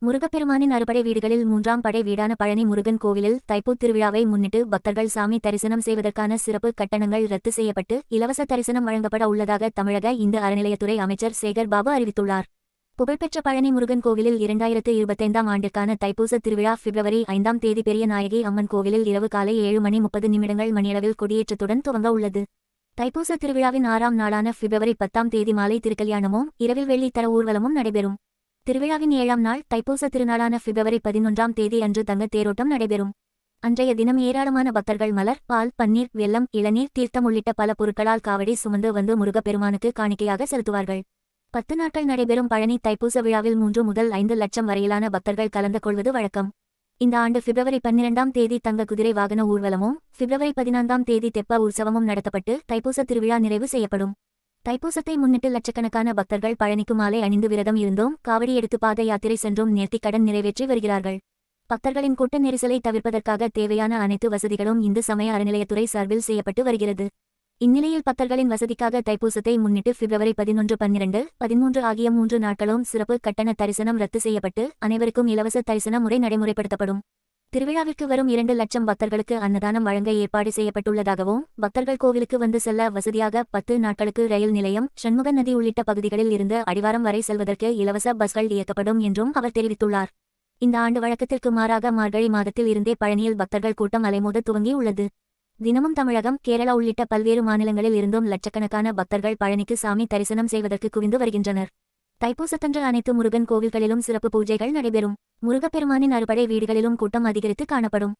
முருகப்பெருமானின் அறுபடை வீடுகளில் மூன்றாம் படை வீடான பழனி முருகன் கோவிலில் தைப்பூத் திருவிழாவை முன்னிட்டு பக்தர்கள் சாமி தரிசனம் செய்வதற்கான சிறப்பு கட்டணங்கள் ரத்து செய்யப்பட்டு இலவச தரிசனம் வழங்கப்பட உள்ளதாக தமிழக இந்து அறநிலையத்துறை அமைச்சர் சேகர் பாபு அறிவித்துள்ளார். புகழ்பெற்ற பழனி முருகன் கோவிலில் 2025ஆம் ஆண்டிற்கான தைப்பூச திருவிழா பிப்ரவரி 5ஆம் தேதி பெரிய நாயகி அம்மன் கோவிலில் இரவு காலை 7:30 மணியளவில் கொடியேற்றத்துடன் துவங்க உள்ளது. தைப்பூச திருவிழாவின் 6ஆம் நாளான பிப்ரவரி 10ஆம் தேதி மாலை திருக்கல்யாணமும் இரவில் வெள்ளித்தர ஊர்வலமும் நடைபெறும். திருவிழாவின் 7ஆம் நாள் தைப்பூச திருநாளான பிப்ரவரி 11ஆம் தேதி அன்று தங்க தேரோட்டம் நடைபெறும். அன்றைய தினம் ஏராளமான பக்தர்கள் மலர், பால், பன்னீர், வெல்லம், இளநீர், தீர்த்தம் உள்ளிட்ட பல பொருட்களால் காவடி சுமந்து வந்து முருகப்பெருமானுக்கு காணிக்கையாக செலுத்துவார்கள். 10 நாட்கள் நடைபெறும் பழனி தைப்பூச விழாவில் 3 முதல் 5 லட்சம் வரையிலான பக்தர்கள் கலந்து கொள்வது வழக்கம். இந்த ஆண்டு பிப்ரவரி 12ஆம் தேதி தங்க குதிரை வாகன ஊர்வலமும் பிப்ரவரி 14ஆம் தேதி தெப்ப உற்சவமும் நடத்தப்பட்டு தைப்பூச திருவிழா நிறைவு செய்யப்படும். தைப்பூசத்தை முன்னிட்டு லட்சக்கணக்கான பக்தர்கள் பழனிக்கு மாலை அணிந்து விரதம் இருந்தும் காவடி எடுத்து பாத யாத்திரை சென்றும் நேர்த்திக் கடன் நிறைவேற்றி வருகிறார்கள். பக்தர்களின் கூட்ட நெரிசலை தவிர்ப்பதற்காக தேவையான அனைத்து வசதிகளும் இந்து சமய அறநிலையத்துறை சார்பில் செய்யப்பட்டு வருகிறது. இந்நிலையில் பக்தர்களின் வசதிக்காக தைப்பூசத்தை முன்னிட்டு பிப்ரவரி 11, 12, 13 ஆகிய 3 நாட்களும் சிறப்பு கட்டண தரிசனம் ரத்து செய்யப்பட்டு அனைவருக்கும் இலவச தரிசன முறை நடைமுறைப்படுத்தப்படும். திருவிழாவிற்கு வரும் 2 லட்சம் பக்தர்களுக்கு அன்னதானம் வழங்க ஏற்பாடு செய்யப்பட்டுள்ளதாகவும் பக்தர்கள் கோவிலுக்கு வந்து செல்ல வசதியாக 10 நாட்களுக்கு ரயில் நிலையம், சண்முக நதி உள்ளிட்ட பகுதிகளில் இருந்து அடிவாரம் வரை செல்வதற்கு இலவச பஸ்கள் இயக்கப்படும் என்றும் அவர் தெரிவித்துள்ளார். இந்த ஆண்டு வழக்கத்திற்கு மாறாக மார்கழி மாதத்தில் இருந்தே பழனியில் பக்தர்கள் கூட்டம் அலைமோத துவங்கி உள்ளது. தினமும் தமிழகம், கேரளா உள்ளிட்ட பல்வேறு மாநிலங்களில் இருந்தும் லட்சக்கணக்கான பக்தர்கள் பழனிக்கு சாமி தரிசனம் செய்வதற்கு குவிந்து வருகின்றனர். தைப்பூசத்தன்று அனைத்து முருகன் கோவில்களிலும் சிறப்பு பூஜைகள் நடைபெறும். முருகப்பெருமானின் அறுபடை வீடுகளிலும் கூட்டம் அதிகரித்து காணப்படும்.